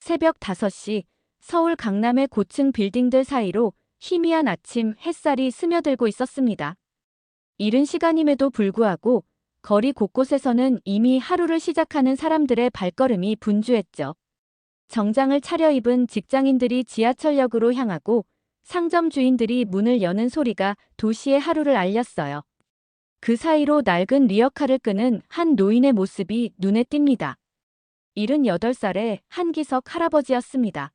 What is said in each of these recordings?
새벽 5시 서울 강남의 고층 빌딩들 사이로 희미한 아침 햇살이 스며들고 있었습니다. 이른 시간임에도 불구하고 거리 곳곳에서는 이미 하루를 시작하는 사람들의 발걸음이 분주했죠. 정장을 차려입은 직장인들이 지하철역으로 향하고 상점 주인들이 문을 여는 소리가 도시의 하루를 알렸어요. 그 사이로 낡은 리어카를 끄는 한 노인의 모습이 눈에 띕니다. 78살의 한기석 할아버지였습니다.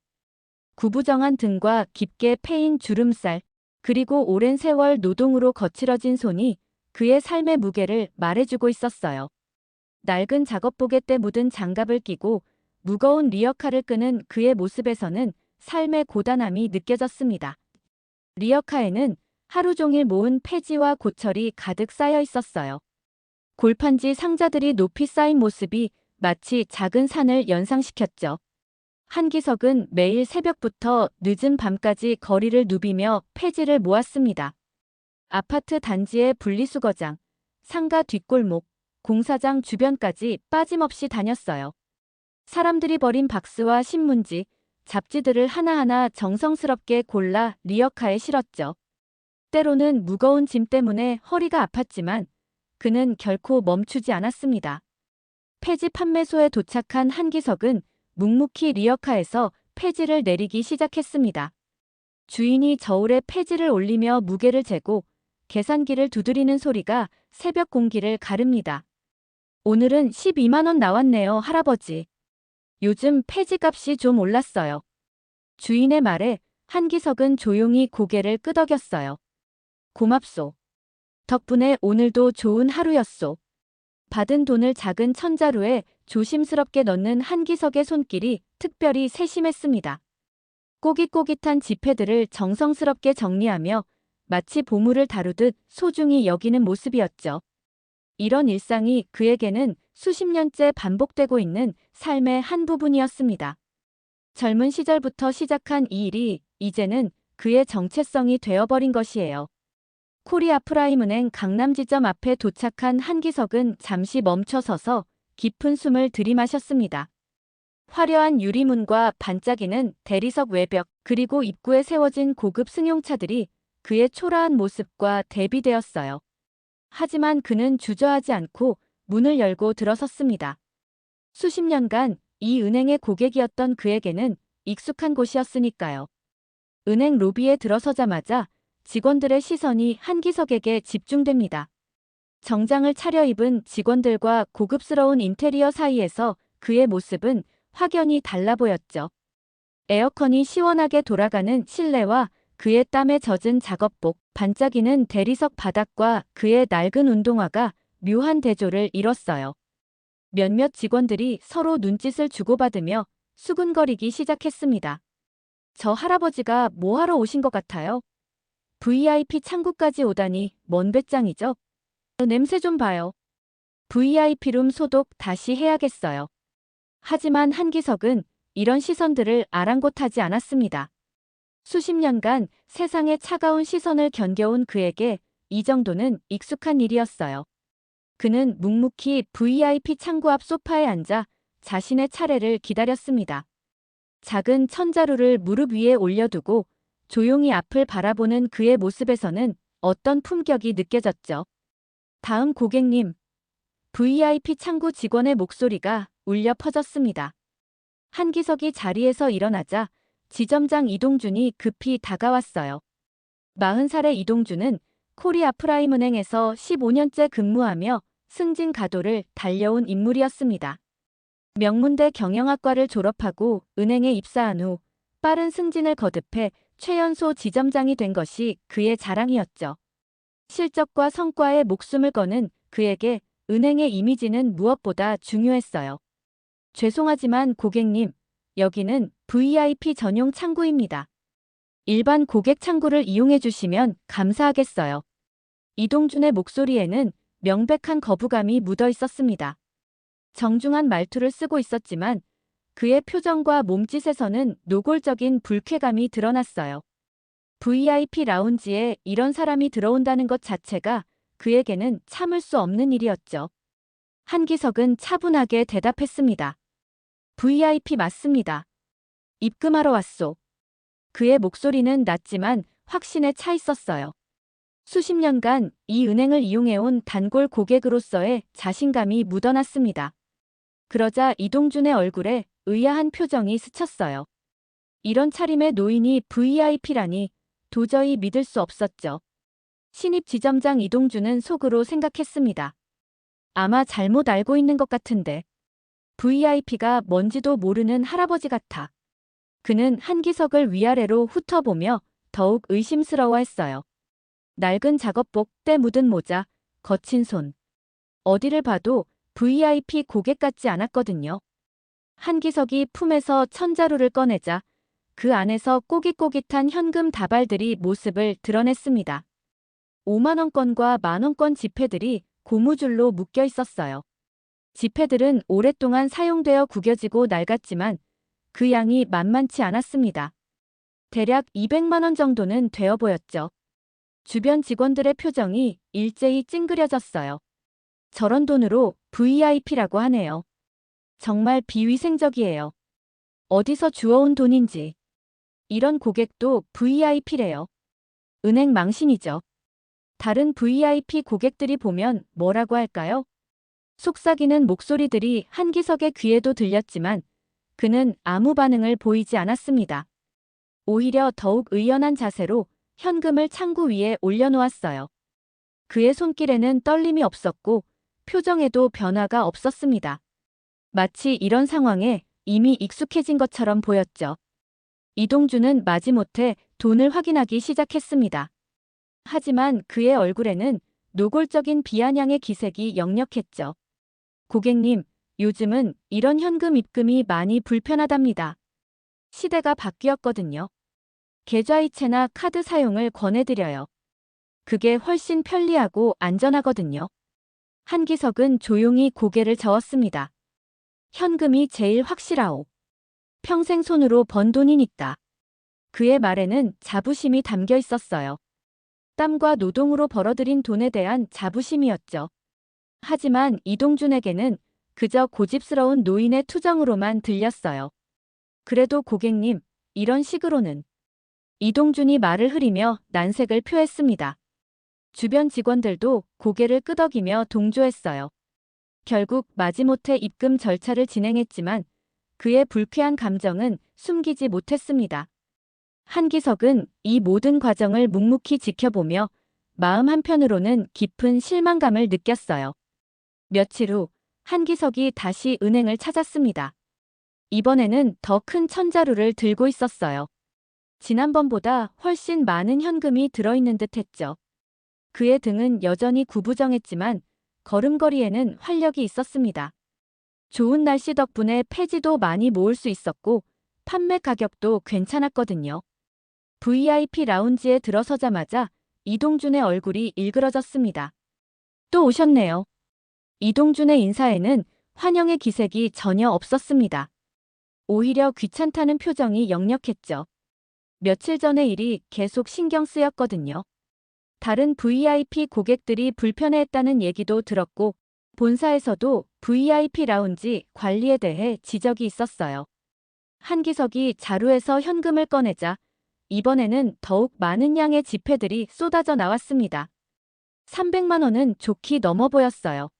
구부정한 등과 깊게 패인 주름살, 그리고 오랜 세월 노동으로 거칠어진 손이 그의 삶의 무게를 말해주고 있었어요. 낡은 작업복에 때 묻은 장갑을 끼고 무거운 리어카를 끄는 그의 모습에서는 삶의 고단함이 느껴졌습니다. 리어카에는 하루 종일 모은 폐지와 고철이 가득 쌓여 있었어요. 골판지 상자들이 높이 쌓인 모습이 마치 작은 산을 연상시켰죠. 한기석은 매일 새벽부터 늦은 밤까지 거리를 누비며 폐지를 모았습니다. 아파트 단지의 분리수거장, 상가 뒷골목, 공사장 주변까지 빠짐없이 다녔어요. 사람들이 버린 박스와 신문지, 잡지들을 하나하나 정성스럽게 골라 리어카에 실었죠. 때로는 무거운 짐 때문에 허리가 아팠지만 그는 결코 멈추지 않았습니다. 폐지 판매소에 도착한 한기석은 묵묵히 리어카에서 폐지를 내리기 시작했습니다. 주인이 저울에 폐지를 올리며 무게를 재고 계산기를 두드리는 소리가 새벽 공기를 가릅니다. 오늘은 12만 원 나왔네요, 할아버지. 요즘 폐지값이 좀 올랐어요. 주인의 말에 한기석은 조용히 고개를 끄덕였어요. 고맙소. 덕분에 오늘도 좋은 하루였소. 받은 돈을 작은 천자루에 조심스럽게 넣는 한기석의 손길이 특별히 세심했습니다. 꼬깃꼬깃한 지폐들을 정성스럽게 정리하며 마치 보물을 다루듯 소중히 여기는 모습이었죠. 이런 일상이 그에게는 수십 년째 반복되고 있는 삶의 한 부분이었습니다. 젊은 시절부터 시작한 이 일이 이제는 그의 정체성이 되어버린 것이에요. 코리아프라임은행 강남지점 앞에 도착한 한기석은 잠시 멈춰서서 깊은 숨을 들이마셨습니다. 화려한 유리문과 반짝이는 대리석 외벽, 그리고 입구에 세워진 고급 승용차들이 그의 초라한 모습과 대비되었어요. 하지만 그는 주저하지 않고 문을 열고 들어섰습니다. 수십 년간 이 은행의 고객이었던 그에게는 익숙한 곳이었으니까요. 은행 로비에 들어서자마자 직원들의 시선이 한기석에게 집중됩니다. 정장을 차려입은 직원들과 고급스러운 인테리어 사이에서 그의 모습은 확연히 달라 보였죠. 에어컨이 시원하게 돌아가는 실내와 그의 땀에 젖은 작업복, 반짝이는 대리석 바닥과 그의 낡은 운동화가 묘한 대조를 이뤘어요. 몇몇 직원들이 서로 눈짓을 주고받으며 수근거리기 시작했습니다. 저 할아버지가 뭐 하러 오신 것 같아요? VIP 창구까지 오다니 먼 배짱이죠? 냄새 좀 봐요. VIP룸 소독 다시 해야겠어요. 하지만 한기석은 이런 시선들을 아랑곳하지 않았습니다. 수십 년간 세상의 차가운 시선을 견뎌온 그에게 이 정도는 익숙한 일이었어요. 그는 묵묵히 VIP 창구 앞 소파에 앉아 자신의 차례를 기다렸습니다. 작은 천자루를 무릎 위에 올려두고 조용히 앞을 바라보는 그의 모습에서는 어떤 품격이 느껴졌죠. 다음 고객님. VIP 창구 직원의 목소리가 울려 퍼졌습니다. 한기석이 자리에서 일어나자 지점장 이동준이 급히 다가왔어요. 40살의 이동준은 코리아프라임은행에서 15년째 근무하며 승진 가도를 달려온 인물이었습니다. 명문대 경영학과를 졸업하고 은행에 입사한 후 빠른 승진을 거듭해 최연소 지점장이 된 것이 그의 자랑이었죠. 실적과 성과에 목숨을 거는 그에게 은행의 이미지는 무엇보다 중요했어요. 죄송하지만 고객님, 여기는 VIP 전용 창구입니다. 일반 고객 창구를 이용해 주시면 감사하겠어요. 이동준의 목소리에는 명백한 거부감이 묻어 있었습니다. 정중한 말투를 쓰고 있었지만 그의 표정과 몸짓에서는 노골적인 불쾌감이 드러났어요. VIP 라운지에 이런 사람이 들어온다는 것 자체가 그에게는 참을 수 없는 일이었죠. 한기석은 차분하게 대답했습니다. VIP 맞습니다. 입금하러 왔소. 그의 목소리는 낮지만 확신에 차 있었어요. 수십 년간 이 은행을 이용해온 단골 고객으로서의 자신감이 묻어났습니다. 그러자 이동준의 얼굴에 의아한 표정이 스쳤어요. 이런 차림의 노인이 VIP라니 도저히 믿을 수 없었죠. 신입 지점장 이동준은 속으로 생각했습니다. 아마 잘못 알고 있는 것 같은데 VIP가 뭔지도 모르는 할아버지 같아. 그는 한기석을 위아래로 훑어보며 더욱 의심스러워했어요. 낡은 작업복, 때 묻은 모자, 거친 손. 어디를 봐도 VIP 고객 같지 않았거든요. 한기석이 품에서 천자루를 꺼내자 그 안에서 꼬깃꼬깃한 현금 다발들이 모습을 드러냈습니다. 5만원권과 만원권 지폐들이 고무줄로 묶여 있었어요. 지폐들은 오랫동안 사용되어 구겨지고 낡았지만 그 양이 만만치 않았습니다. 대략 200만원 정도는 되어 보였죠. 주변 직원들의 표정이 일제히 찡그려졌어요. 저런 돈으로 VIP라고 하네요. 정말 비위생적이에요. 어디서 주워온 돈인지. 이런 고객도 VIP래요. 은행 망신이죠. 다른 VIP 고객들이 보면 뭐라고 할까요? 속삭이는 목소리들이 한기석의 귀에도 들렸지만 그는 아무 반응을 보이지 않았습니다. 오히려 더욱 의연한 자세로 현금을 창구 위에 올려놓았어요. 그의 손길에는 떨림이 없었고 표정에도 변화가 없었습니다. 마치 이런 상황에 이미 익숙해진 것처럼 보였죠. 이동준은 마지못해 돈을 확인하기 시작했습니다. 하지만 그의 얼굴에는 노골적인 비아냥의 기색이 역력했죠. 고객님, 요즘은 이런 현금 입금이 많이 불편하답니다. 시대가 바뀌었거든요. 계좌이체나 카드 사용을 권해드려요. 그게 훨씬 편리하고 안전하거든요. 한기석은 조용히 고개를 저었습니다. 현금이 제일 확실하오. 평생 손으로 번 돈이니까. 그의 말에는 자부심이 담겨 있었어요. 땀과 노동으로 벌어들인 돈에 대한 자부심이었죠. 하지만 이동준에게는 그저 고집스러운 노인의 투정으로만 들렸어요. 그래도 고객님, 이런 식으로는. 이동준이 말을 흐리며 난색을 표했습니다. 주변 직원들도 고개를 끄덕이며 동조했어요. 결국 마지못해 입금 절차를 진행했지만 그의 불쾌한 감정은 숨기지 못했습니다. 한기석은 이 모든 과정을 묵묵히 지켜보며 마음 한편으로는 깊은 실망감을 느꼈어요. 며칠 후 한기석이 다시 은행을 찾았습니다. 이번에는 더 큰 천자루를 들고 있었어요. 지난번보다 훨씬 많은 현금이 들어있는 듯 했죠. 그의 등은 여전히 구부정했지만 걸음걸이에는 활력이 있었습니다. 좋은 날씨 덕분에 폐지도 많이 모을 수 있었고 판매 가격도 괜찮았거든요. VIP 라운지에 들어서자마자 이동준의 얼굴이 일그러졌습니다. 또 오셨네요. 이동준의 인사에는 환영의 기색이 전혀 없었습니다. 오히려 귀찮다는 표정이 역력했죠. 며칠 전의 일이 계속 신경 쓰였거든요. 다른 VIP 고객들이 불편해했다는 얘기도 들었고 본사에서도 VIP 라운지 관리에 대해 지적이 있었어요. 한기석이 자루에서 현금을 꺼내자 이번에는 더욱 많은 양의 지폐들이 쏟아져 나왔습니다. 300만 원은 좋게 넘어 보였어요.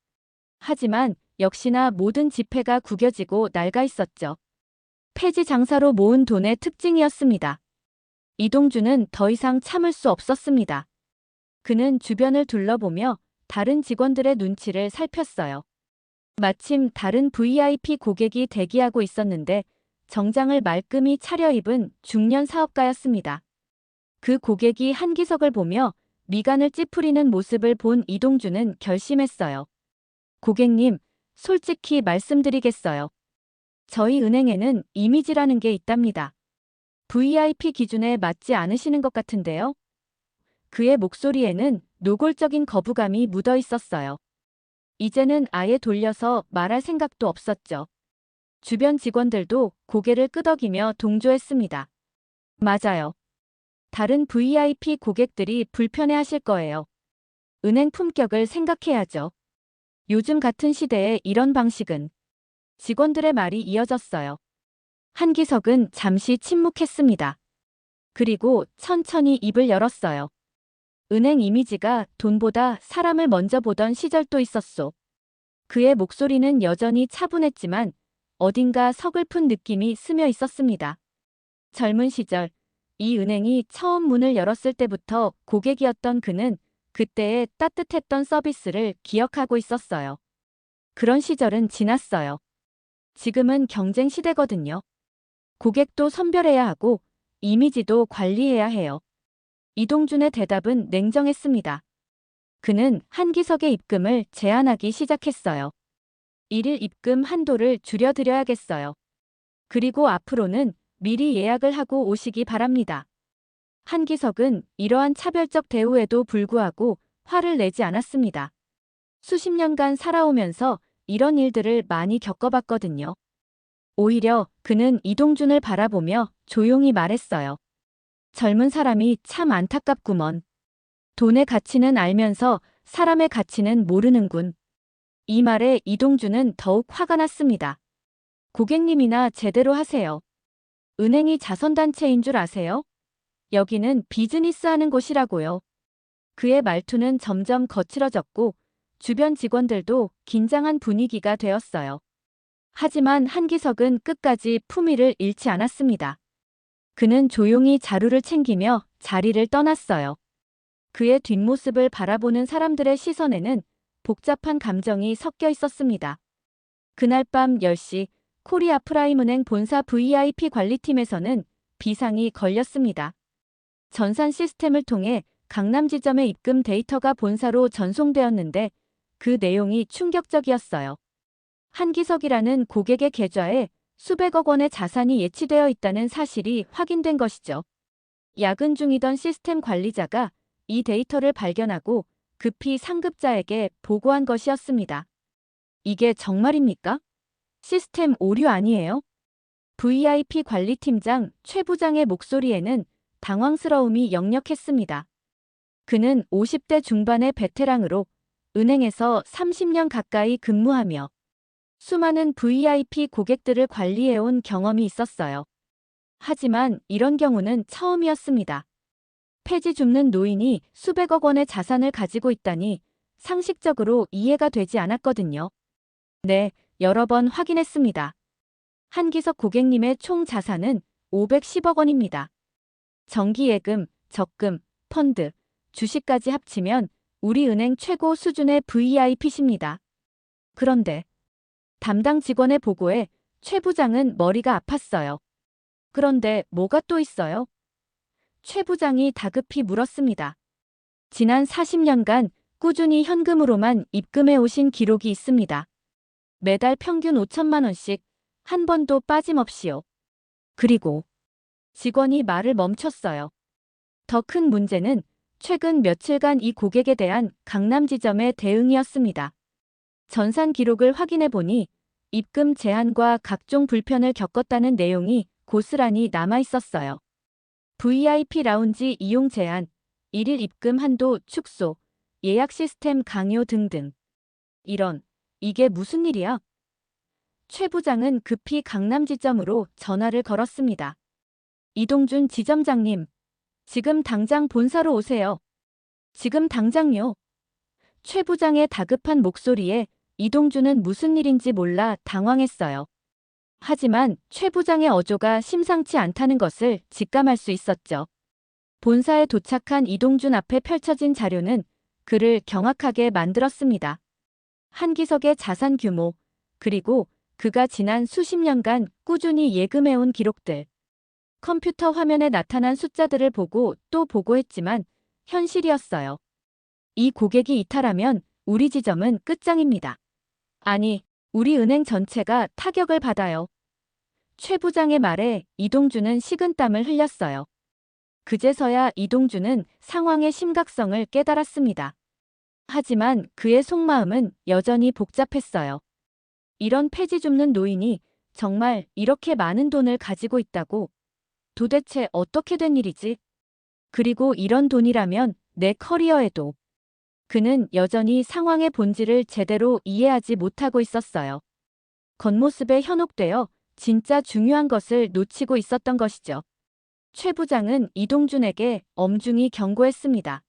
하지만 역시나 모든 지폐가 구겨지고 낡아 있었죠. 폐지 장사로 모은 돈의 특징이었습니다. 이동준은 더 이상 참을 수 없었습니다. 그는 주변을 둘러보며 다른 직원들의 눈치를 살폈어요. 마침 다른 VIP 고객이 대기하고 있었는데 정장을 말끔히 차려입은 중년 사업가였습니다. 그 고객이 한기석을 보며 미간을 찌푸리는 모습을 본 이동준은 결심했어요. 고객님, 솔직히 말씀드리겠어요. 저희 은행에는 이미지라는 게 있답니다. VIP 기준에 맞지 않으시는 것 같은데요? 그의 목소리에는 노골적인 거부감이 묻어 있었어요. 이제는 아예 돌려서 말할 생각도 없었죠. 주변 직원들도 고개를 끄덕이며 동조했습니다. 맞아요. 다른 VIP 고객들이 불편해하실 거예요. 은행 품격을 생각해야죠. 요즘 같은 시대에 이런 방식은 직원들의 말이 이어졌어요. 한기석은 잠시 침묵했습니다. 그리고 천천히 입을 열었어요. 은행 이미지가 돈보다 사람을 먼저 보던 시절도 있었소. 그의 목소리는 여전히 차분했지만 어딘가 서글픈 느낌이 스며 있었습니다. 젊은 시절, 이 은행이 처음 문을 열었을 때부터 고객이었던 그는 그때의 따뜻했던 서비스를 기억하고 있었어요. 그런 시절은 지났어요. 지금은 경쟁 시대거든요. 고객도 선별해야 하고 이미지도 관리해야 해요. 이동준의 대답은 냉정했습니다. 그는 한기석의 입금을 제한하기 시작했어요. 일일 입금 한도를 줄여드려야겠어요. 그리고 앞으로는 미리 예약을 하고 오시기 바랍니다. 한기석은 이러한 차별적 대우에도 불구하고 화를 내지 않았습니다. 수십 년간 살아오면서 이런 일들을 많이 겪어봤거든요. 오히려 그는 이동준을 바라보며 조용히 말했어요. 젊은 사람이 참 안타깝구먼. 돈의 가치는 알면서 사람의 가치는 모르는군. 이 말에 이동준은 더욱 화가 났습니다. 고객님이나 제대로 하세요. 은행이 자선단체인 줄 아세요? 여기는 비즈니스 하는 곳이라고요. 그의 말투는 점점 거칠어졌고 주변 직원들도 긴장한 분위기가 되었어요. 하지만 한기석은 끝까지 품위를 잃지 않았습니다. 그는 조용히 자루를 챙기며 자리를 떠났어요. 그의 뒷모습을 바라보는 사람들의 시선에는 복잡한 감정이 섞여 있었습니다. 그날 밤 10시 코리아프라임은행 본사 VIP 관리팀에서는 비상이 걸렸습니다. 전산 시스템을 통해 강남 지점의 입금 데이터가 본사로 전송되었는데 그 내용이 충격적이었어요. 한기석이라는 고객의 계좌에 수백억 원의 자산이 예치되어 있다는 사실이 확인된 것이죠. 야근 중이던 시스템 관리자가 이 데이터를 발견하고 급히 상급자에게 보고한 것이었습니다. 이게 정말입니까? 시스템 오류 아니에요? VIP 관리팀장 최 부장의 목소리에는 당황스러움이 역력했습니다. 그는 50대 중반의 베테랑으로 은행에서 30년 가까이 근무하며 수많은 VIP 고객들을 관리해온 경험이 있었어요. 하지만 이런 경우는 처음이었습니다. 폐지 줍는 노인이 수백억 원의 자산을 가지고 있다니 상식적으로 이해가 되지 않았거든요. 네, 여러 번 확인했습니다. 한기석 고객님의 총 자산은 510억 원입니다. 정기예금, 적금, 펀드, 주식까지 합치면 우리 은행 최고 수준의 VIP십니다. 그런데 담당 직원의 보고에 최 부장은 머리가 아팠어요. 그런데 뭐가 또 있어요? 최 부장이 다급히 물었습니다. 지난 40년간 꾸준히 현금으로만 입금해 오신 기록이 있습니다. 매달 평균 5천만 원씩 한 번도 빠짐없이요. 그리고 직원이 말을 멈췄어요. 더 큰 문제는 최근 며칠간 이 고객에 대한 강남 지점의 대응이었습니다. 전산 기록을 확인해 보니 입금 제한과 각종 불편을 겪었다는 내용이 고스란히 남아 있었어요. VIP 라운지 이용 제한, 일일 입금 한도 축소, 예약 시스템 강요 등등. 이게 무슨 일이야? 최 부장은 급히 강남 지점으로 전화를 걸었습니다. 이동준 지점장님, 지금 당장 본사로 오세요. 지금 당장요. 최 부장의 다급한 목소리에 이동준은 무슨 일인지 몰라 당황했어요. 하지만 최 부장의 어조가 심상치 않다는 것을 직감할 수 있었죠. 본사에 도착한 이동준 앞에 펼쳐진 자료는 그를 경악하게 만들었습니다. 한기석의 자산 규모, 그리고 그가 지난 수십 년간 꾸준히 예금해온 기록들. 컴퓨터 화면에 나타난 숫자들을 보고 또 보고했지만 현실이었어요. 이 고객이 이탈하면 우리 지점은 끝장입니다. 아니, 우리 은행 전체가 타격을 받아요. 최 부장의 말에 이동준은 식은땀을 흘렸어요. 그제서야 이동준은 상황의 심각성을 깨달았습니다. 하지만 그의 속마음은 여전히 복잡했어요. 이런 폐지 줍는 노인이 정말 이렇게 많은 돈을 가지고 있다고? 도대체 어떻게 된 일이지? 그리고 이런 돈이라면 내 커리어에도. 그는 여전히 상황의 본질을 제대로 이해하지 못하고 있었어요. 겉모습에 현혹되어 진짜 중요한 것을 놓치고 있었던 것이죠. 최 부장은 이동준에게 엄중히 경고했습니다.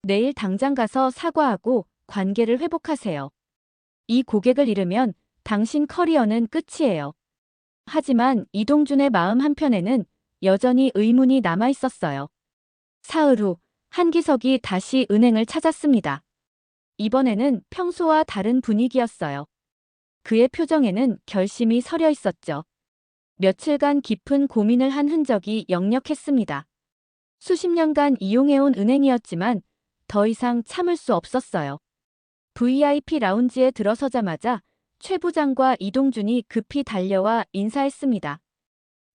내일 당장 가서 사과하고 관계를 회복하세요. 이 고객을 잃으면 당신 커리어는 끝이에요. 하지만 이동준의 마음 한편에는 여전히 의문이 남아 있었어요. 사흘 후 한기석이 다시 은행을 찾았습니다. 이번에는 평소와 다른 분위기였어요. 그의 표정에는 결심이 서려 있었죠. 며칠간 깊은 고민을 한 흔적이 역력했습니다. 수십 년간 이용해온 은행이었지만 더 이상 참을 수 없었어요. VIP 라운지에 들어서자마자 최 부장과 이동준이 급히 달려와 인사했습니다.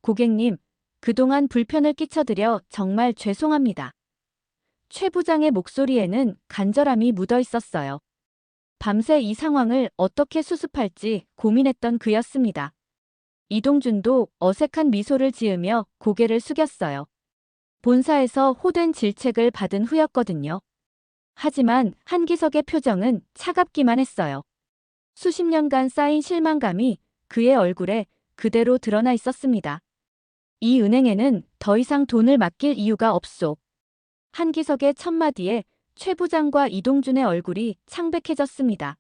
고객님, 그동안 불편을 끼쳐드려 정말 죄송합니다. 최 부장의 목소리에는 간절함이 묻어 있었어요. 밤새 이 상황을 어떻게 수습할지 고민했던 그였습니다. 이동준도 어색한 미소를 지으며 고개를 숙였어요. 본사에서 호된 질책을 받은 후였거든요. 하지만 한기석의 표정은 차갑기만 했어요. 수십 년간 쌓인 실망감이 그의 얼굴에 그대로 드러나 있었습니다. 이 은행에는 더 이상 돈을 맡길 이유가 없소. 한기석의 첫마디에 최 부장과 이동준의 얼굴이 창백해졌습니다.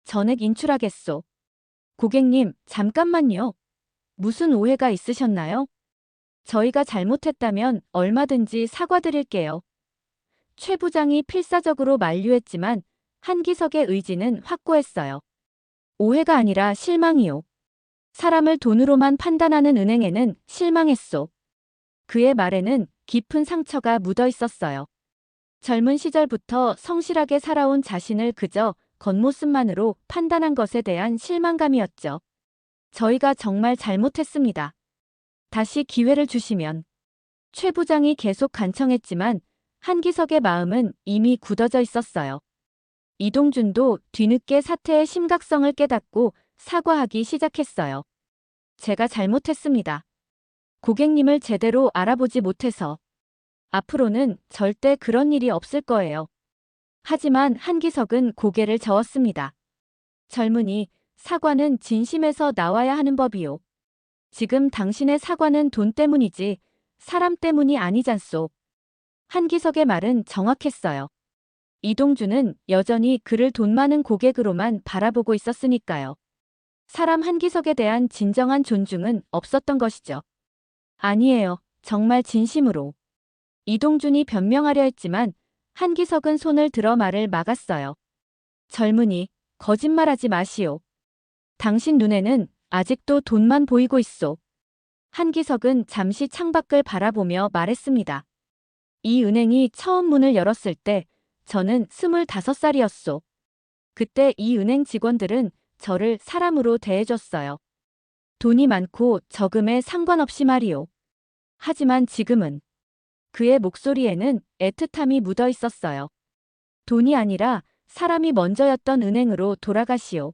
전액 인출하겠소. 고객님, 잠깐만요. 무슨 오해가 있으셨나요? 저희가 잘못했다면 얼마든지 사과드릴게요. 최 부장이 필사적으로 만류했지만 한기석의 의지는 확고했어요. 오해가 아니라 실망이요. 사람을 돈으로만 판단하는 은행에는 실망했소. 그의 말에는 깊은 상처가 묻어 있었어요. 젊은 시절부터 성실하게 살아온 자신을 그저 겉모습만으로 판단한 것에 대한 실망감이었죠. 저희가 정말 잘못했습니다. 다시 기회를 주시면. 최 부장이 계속 간청했지만 한기석의 마음은 이미 굳어져 있었어요. 이동준도 뒤늦게 사태의 심각성을 깨닫고 사과하기 시작했어요. 제가 잘못했습니다. 고객님을 제대로 알아보지 못해서. 앞으로는 절대 그런 일이 없을 거예요. 하지만 한기석은 고개를 저었습니다. 젊은이, 사과는 진심에서 나와야 하는 법이요. 지금 당신의 사과는 돈 때문이지 사람 때문이 아니잖소. 한기석의 말은 정확했어요. 이동준은 여전히 그를 돈 많은 고객으로만 바라보고 있었으니까요. 사람 한기석에 대한 진정한 존중은 없었던 것이죠. 아니에요. 정말 진심으로. 이동준이 변명하려 했지만 한기석은 손을 들어 말을 막았어요. 젊은이, 거짓말하지 마시오. 당신 눈에는 아직도 돈만 보이고 있소. 한기석은 잠시 창밖을 바라보며 말했습니다. 이 은행이 처음 문을 열었을 때 저는 25살이었소. 그때 이 은행 직원들은 저를 사람으로 대해줬어요. 돈이 많고 적음에 상관없이 말이오. 하지만 지금은 그의 목소리에는 애틋함이 묻어 있었어요. 돈이 아니라 사람이 먼저였던 은행으로 돌아가시오.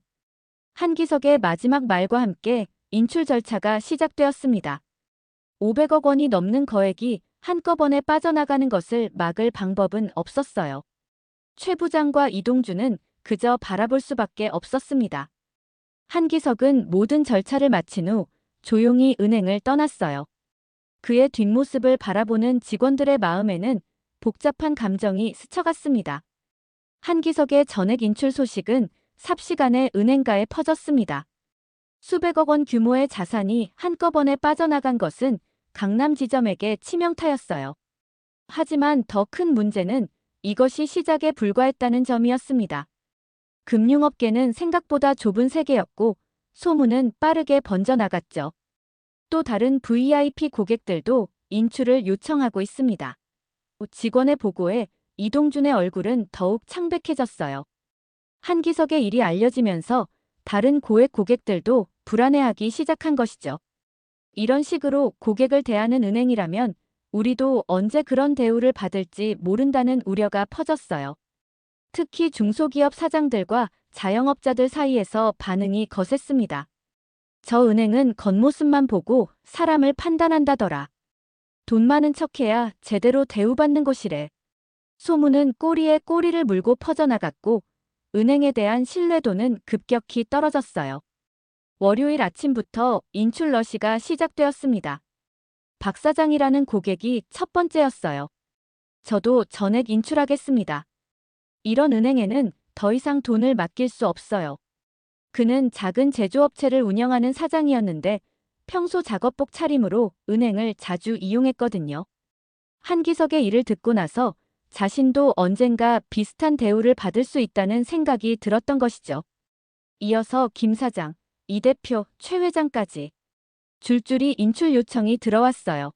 한기석의 마지막 말과 함께 인출 절차가 시작되었습니다. 500억 원이 넘는 거액이 한꺼번에 빠져나가는 것을 막을 방법은 없었어요. 최 부장과 이동준은 그저 바라볼 수밖에 없었습니다. 한기석은 모든 절차를 마친 후 조용히 은행을 떠났어요. 그의 뒷모습을 바라보는 직원들의 마음에는 복잡한 감정이 스쳐갔습니다. 한기석의 전액 인출 소식은 삽시간에 은행가에 퍼졌습니다. 수백억 원 규모의 자산이 한꺼번에 빠져나간 것은 강남 지점에게 치명타였어요. 하지만 더 큰 문제는 이것이 시작에 불과했다는 점이었습니다. 금융업계는 생각보다 좁은 세계였고 소문은 빠르게 번져나갔죠. 또 다른 VIP 고객들도 인출을 요청하고 있습니다. 직원의 보고에 이동준의 얼굴은 더욱 창백해졌어요. 한기석의 일이 알려지면서 다른 고액 고객들도 불안해하기 시작한 것이죠. 이런 식으로 고객을 대하는 은행이라면 우리도 언제 그런 대우를 받을지 모른다는 우려가 퍼졌어요. 특히 중소기업 사장들과 자영업자들 사이에서 반응이 거셌습니다. 저 은행은 겉모습만 보고 사람을 판단한다더라. 돈 많은 척해야 제대로 대우받는 곳이래. 소문은 꼬리에 꼬리를 물고 퍼져나갔고 은행에 대한 신뢰도는 급격히 떨어졌어요. 월요일 아침부터 인출 러시가 시작되었습니다. 박 사장이라는 고객이 첫 번째였어요. 저도 전액 인출하겠습니다. 이런 은행에는 더 이상 돈을 맡길 수 없어요. 그는 작은 제조업체를 운영하는 사장이었는데 평소 작업복 차림으로 은행을 자주 이용했거든요. 한기석의 일을 듣고 나서 자신도 언젠가 비슷한 대우를 받을 수 있다는 생각이 들었던 것이죠. 이어서 김 사장, 이 대표, 최 회장까지 줄줄이 인출 요청이 들어왔어요.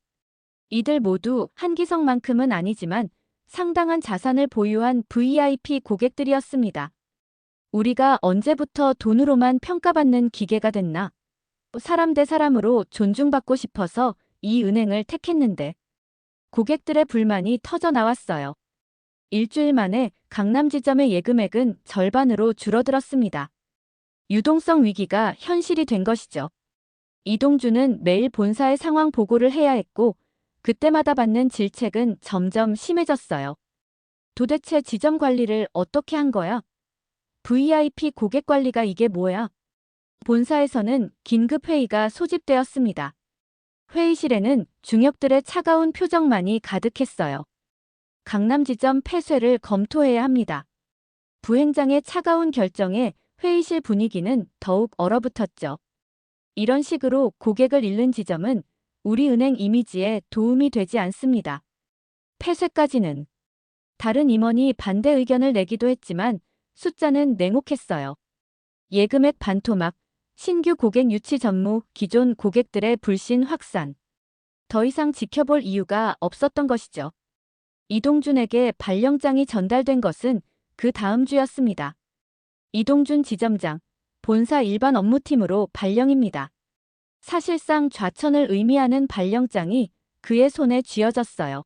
이들 모두 한기석만큼은 아니지만 상당한 자산을 보유한 VIP 고객들이었습니다. 우리가 언제부터 돈으로만 평가받는 기계가 됐나? 사람 대 사람으로 존중받고 싶어서 이 은행을 택했는데 고객들의 불만이 터져 나왔어요. 일주일 만에 강남 지점의 예금액은 절반으로 줄어들었습니다. 유동성 위기가 현실이 된 것이죠. 이동주는 매일 본사에 상황 보고를 해야 했고 그때마다 받는 질책은 점점 심해졌어요. 도대체 지점 관리를 어떻게 한 거야? VIP 고객 관리가 이게 뭐야? 본사에서는 긴급 회의가 소집되었습니다. 회의실에는 중역들의 차가운 표정만이 가득했어요. 강남 지점 폐쇄를 검토해야 합니다. 부행장의 차가운 결정에 회의실 분위기는 더욱 얼어붙었죠. 이런 식으로 고객을 잃는 지점은 우리 은행 이미지에 도움이 되지 않습니다. 폐쇄까지는. 다른 임원이 반대 의견을 내기도 했지만 숫자는 냉혹했어요. 예금액 반토막, 신규 고객 유치 전무, 기존 고객들의 불신 확산. 더 이상 지켜볼 이유가 없었던 것이죠. 이동준에게 발령장이 전달된 것은 그 다음 주였습니다. 이동준 지점장, 본사 일반 업무팀으로 발령입니다. 사실상 좌천을 의미하는 발령장이 그의 손에 쥐어졌어요.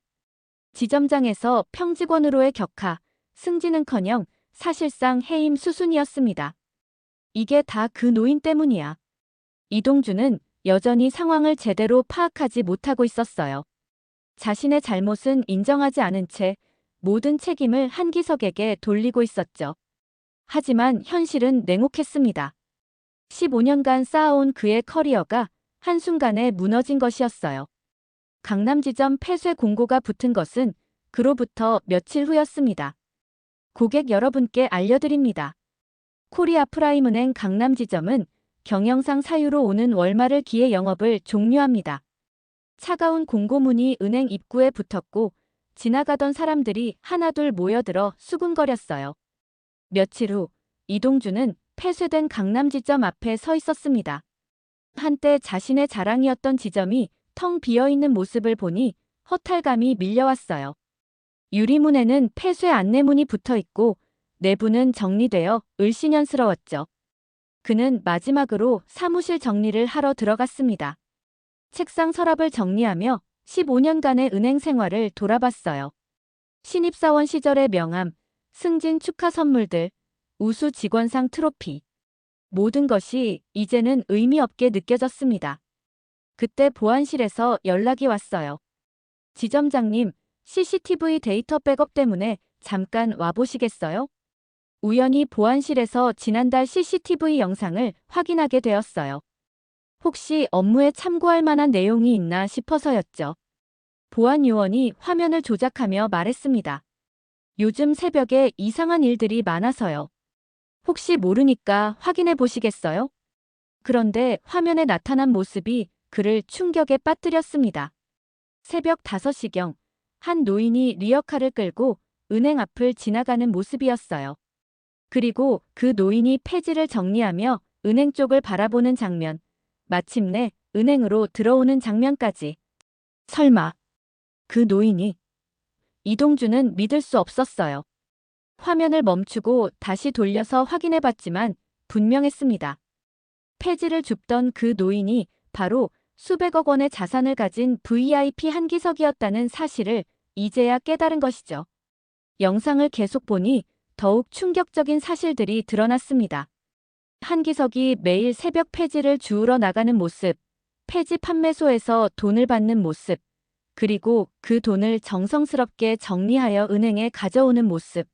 지점장에서 평직원으로의 격하, 승진은커녕 사실상 해임 수순이었습니다. 이게 다 그 노인 때문이야. 이동준은 여전히 상황을 제대로 파악하지 못하고 있었어요. 자신의 잘못은 인정하지 않은 채 모든 책임을 한기석에게 돌리고 있었죠. 하지만 현실은 냉혹했습니다. 15년간 쌓아온 그의 커리어가 한순간에 무너진 것이었어요. 강남 지점 폐쇄 공고가 붙은 것은 그로부터 며칠 후였습니다. 고객 여러분께 알려드립니다. 코리아 프라임은행 강남 지점은 경영상 사유로 오는 월말을 기해 영업을 종료합니다. 차가운 공고문이 은행 입구에 붙었고 지나가던 사람들이 하나둘 모여들어 수군거렸어요. 며칠 후 이동준은 폐쇄된 강남 지점 앞에 서 있었습니다. 한때 자신의 자랑이었던 지점이 텅 비어있는 모습을 보니 허탈감이 밀려왔어요. 유리문에는 폐쇄 안내문이 붙어있고 내부는 정리되어 을씨년스러웠죠. 그는 마지막으로 사무실 정리를 하러 들어갔습니다. 책상 서랍을 정리하며 15년간의 은행 생활을 돌아봤어요. 신입사원 시절의 명함, 승진 축하 선물들, 우수 직원상 트로피. 모든 것이 이제는 의미 없게 느껴졌습니다. 그때 보안실에서 연락이 왔어요. 지점장님, CCTV 데이터 백업 때문에 잠깐 와보시겠어요? 우연히 보안실에서 지난달 CCTV 영상을 확인하게 되었어요. 혹시 업무에 참고할 만한 내용이 있나 싶어서였죠. 보안 요원이 화면을 조작하며 말했습니다. 요즘 새벽에 이상한 일들이 많아서요. 혹시 모르니까 확인해 보시겠어요? 그런데 화면에 나타난 모습이 그를 충격에 빠뜨렸습니다. 새벽 5시경 한 노인이 리어카를 끌고 은행 앞을 지나가는 모습이었어요. 그리고 그 노인이 폐지를 정리하며 은행 쪽을 바라보는 장면, 마침내 은행으로 들어오는 장면까지. 설마 그 노인이? 이동준은 믿을 수 없었어요. 화면을 멈추고 다시 돌려서 확인해봤지만 분명했습니다. 폐지를 줍던 그 노인이 바로 수백억 원의 자산을 가진 VIP 한기석이었다는 사실을 이제야 깨달은 것이죠. 영상을 계속 보니 더욱 충격적인 사실들이 드러났습니다. 한기석이 매일 새벽 폐지를 주우러 나가는 모습, 폐지 판매소에서 돈을 받는 모습, 그리고 그 돈을 정성스럽게 정리하여 은행에 가져오는 모습.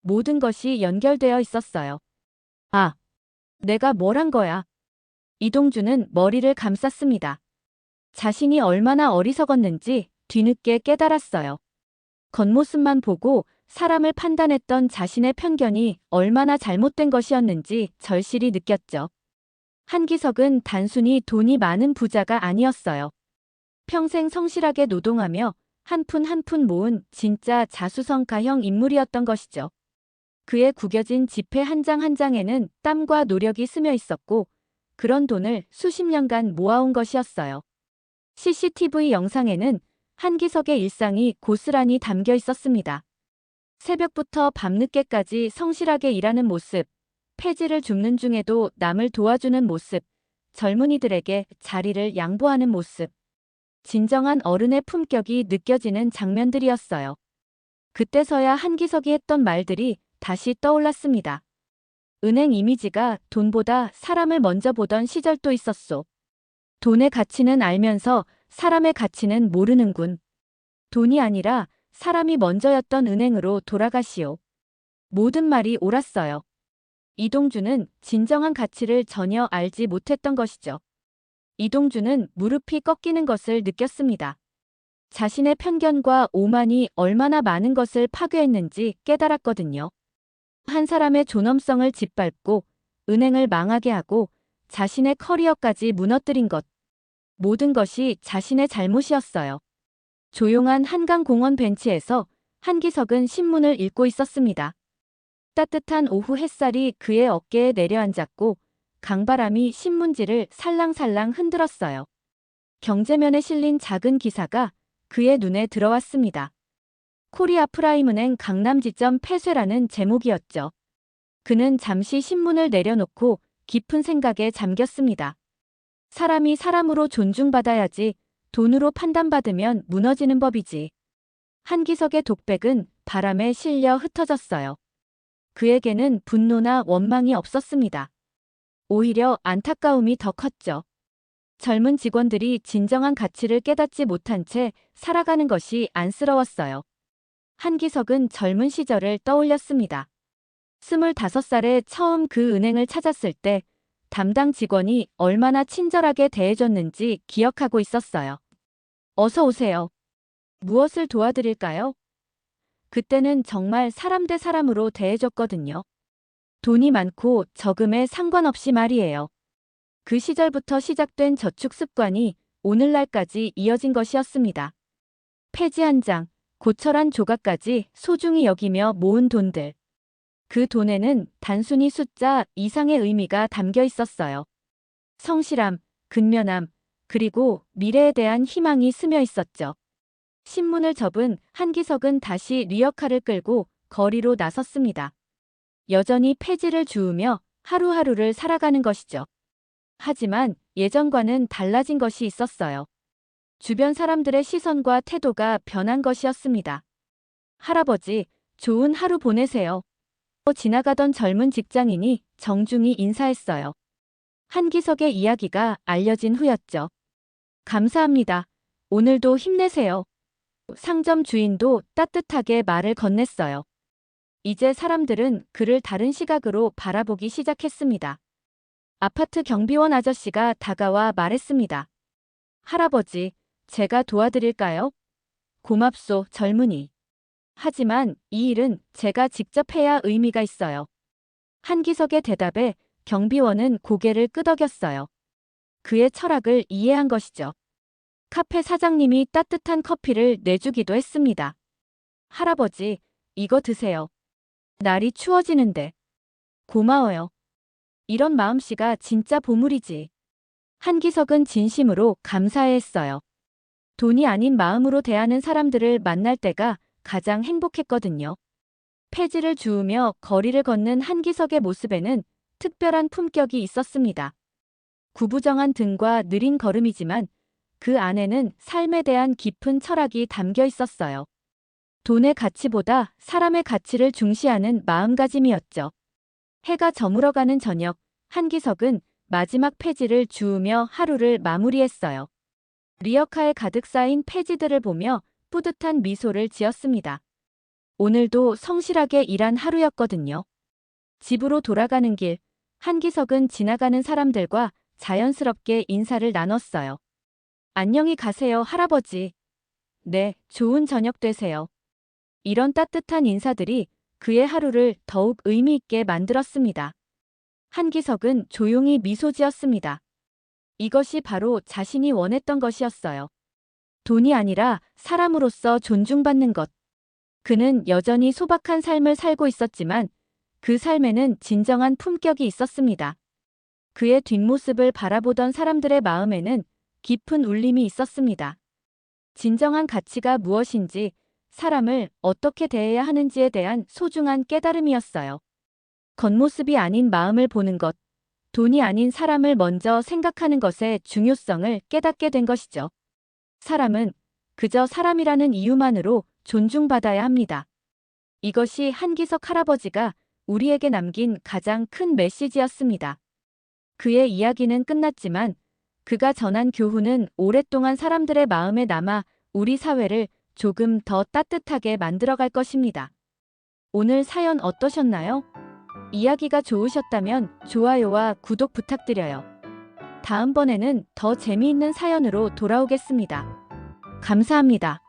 모든 것이 연결되어 있었어요. 아, 내가 뭘 한 거야? 이동주는 머리를 감쌌습니다. 자신이 얼마나 어리석었는지 뒤늦게 깨달았어요. 겉모습만 보고 사람을 판단했던 자신의 편견이 얼마나 잘못된 것이었는지 절실히 느꼈죠. 한기석은 단순히 돈이 많은 부자가 아니었어요. 평생 성실하게 노동하며 한 푼 한 푼 모은 진짜 자수성가형 인물이었던 것이죠. 그의 구겨진 지폐 한 장 한 장에는 땀과 노력이 스며 있었고 그런 돈을 수십 년간 모아온 것이었어요. CCTV 영상에는 한기석의 일상이 고스란히 담겨 있었습니다. 새벽부터 밤늦게까지 성실하게 일하는 모습, 폐지를 줍는 중에도 남을 도와주는 모습, 젊은이들에게 자리를 양보하는 모습. 진정한 어른의 품격이 느껴지는 장면들이었어요. 그때서야 한기석이 했던 말들이 다시 떠올랐습니다. 은행 이미지가 돈보다 사람을 먼저 보던 시절도 있었소. 돈의 가치는 알면서 사람의 가치는 모르는군. 돈이 아니라 사람이 먼저였던 은행으로 돌아가시오. 모든 말이 옳았어요. 이동주는 진정한 가치를 전혀 알지 못했던 것이죠. 이동주는 무릎이 꺾이는 것을 느꼈습니다. 자신의 편견과 오만이 얼마나 많은 것을 파괴했는지 깨달았거든요. 한 사람의 존엄성을 짓밟고 은행을 망하게 하고 자신의 커리어까지 무너뜨린 것. 모든 것이 자신의 잘못이었어요. 조용한 한강공원 벤치에서 한기석은 신문을 읽고 있었습니다. 따뜻한 오후 햇살이 그의 어깨에 내려앉았고 강바람이 신문지를 살랑살랑 흔들었어요. 경제면에 실린 작은 기사가 그의 눈에 들어왔습니다. 코리아 프라임은행 강남지점 폐쇄라는 제목이었죠. 그는 잠시 신문을 내려놓고 깊은 생각에 잠겼습니다. 사람이 사람으로 존중받아야지 돈으로 판단받으면 무너지는 법이지. 한기석의 독백은 바람에 실려 흩어졌어요. 그에게는 분노나 원망이 없었습니다. 오히려 안타까움이 더 컸죠. 젊은 직원들이 진정한 가치를 깨닫지 못한 채 살아가는 것이 안쓰러웠어요. 한기석은 젊은 시절을 떠올렸습니다. 25살에 처음 그 은행을 찾았을 때 담당 직원이 얼마나 친절하게 대해줬는지 기억하고 있었어요. 어서 오세요. 무엇을 도와드릴까요? 그때는 정말 사람 대 사람으로 대해줬거든요. 돈이 많고 적음에 상관없이 말이에요. 그 시절부터 시작된 저축 습관이 오늘날까지 이어진 것이었습니다. 폐지 한 장, 고철한 조각까지 소중히 여기며 모은 돈들. 그 돈에는 단순히 숫자 이상의 의미가 담겨 있었어요. 성실함, 근면함, 그리고 미래에 대한 희망이 스며 있었죠. 신문을 접은 한기석은 다시 리어카를 끌고 거리로 나섰습니다. 여전히 폐지를 주우며 하루하루를 살아가는 것이죠. 하지만 예전과는 달라진 것이 있었어요. 주변 사람들의 시선과 태도가 변한 것이었습니다. 할아버지, 좋은 하루 보내세요. 지나가던 젊은 직장인이 정중히 인사했어요. 한기석의 이야기가 알려진 후였죠. 감사합니다. 오늘도 힘내세요. 상점 주인도 따뜻하게 말을 건넸어요. 이제 사람들은 그를 다른 시각으로 바라보기 시작했습니다. 아파트 경비원 아저씨가 다가와 말했습니다. 할아버지, 제가 도와드릴까요? 고맙소, 젊은이. 하지만 이 일은 제가 직접 해야 의미가 있어요. 한기석의 대답에 경비원은 고개를 끄덕였어요. 그의 철학을 이해한 것이죠. 카페 사장님이 따뜻한 커피를 내주기도 했습니다. 할아버지, 이거 드세요. 날이 추워지는데. 고마워요. 이런 마음씨가 진짜 보물이지. 한기석은 진심으로 감사해했어요. 돈이 아닌 마음으로 대하는 사람들을 만날 때가 가장 행복했거든요. 폐지를 주우며 거리를 걷는 한기석의 모습에는 특별한 품격이 있었습니다. 구부정한 등과 느린 걸음이지만 그 안에는 삶에 대한 깊은 철학이 담겨 있었어요. 돈의 가치보다 사람의 가치를 중시하는 마음가짐이었죠. 해가 저물어가는 저녁, 한기석은 마지막 폐지를 주우며 하루를 마무리했어요. 리어카에 가득 쌓인 폐지들을 보며 뿌듯한 미소를 지었습니다. 오늘도 성실하게 일한 하루였거든요. 집으로 돌아가는 길, 한기석은 지나가는 사람들과 자연스럽게 인사를 나눴어요. 안녕히 가세요, 할아버지. 네, 좋은 저녁 되세요. 이런 따뜻한 인사들이 그의 하루를 더욱 의미 있게 만들었습니다. 한기석은 조용히 미소 지었습니다. 이것이 바로 자신이 원했던 것이었어요. 돈이 아니라 사람으로서 존중받는 것. 그는 여전히 소박한 삶을 살고 있었지만 그 삶에는 진정한 품격이 있었습니다. 그의 뒷모습을 바라보던 사람들의 마음에는 깊은 울림이 있었습니다. 진정한 가치가 무엇인지, 사람을 어떻게 대해야 하는지에 대한 소중한 깨달음이었어요. 겉모습이 아닌 마음을 보는 것, 돈이 아닌 사람을 먼저 생각하는 것의 중요성을 깨닫게 된 것이죠. 사람은 그저 사람이라는 이유만으로 존중받아야 합니다. 이것이 한기석 할아버지가 우리에게 남긴 가장 큰 메시지였습니다. 그의 이야기는 끝났지만 그가 전한 교훈은 오랫동안 사람들의 마음에 남아 우리 사회를 조금 더 따뜻하게 만들어갈 것입니다. 오늘 사연 어떠셨나요? 이야기가 좋으셨다면 좋아요와 구독 부탁드려요. 다음번에는 더 재미있는 사연으로 돌아오겠습니다. 감사합니다.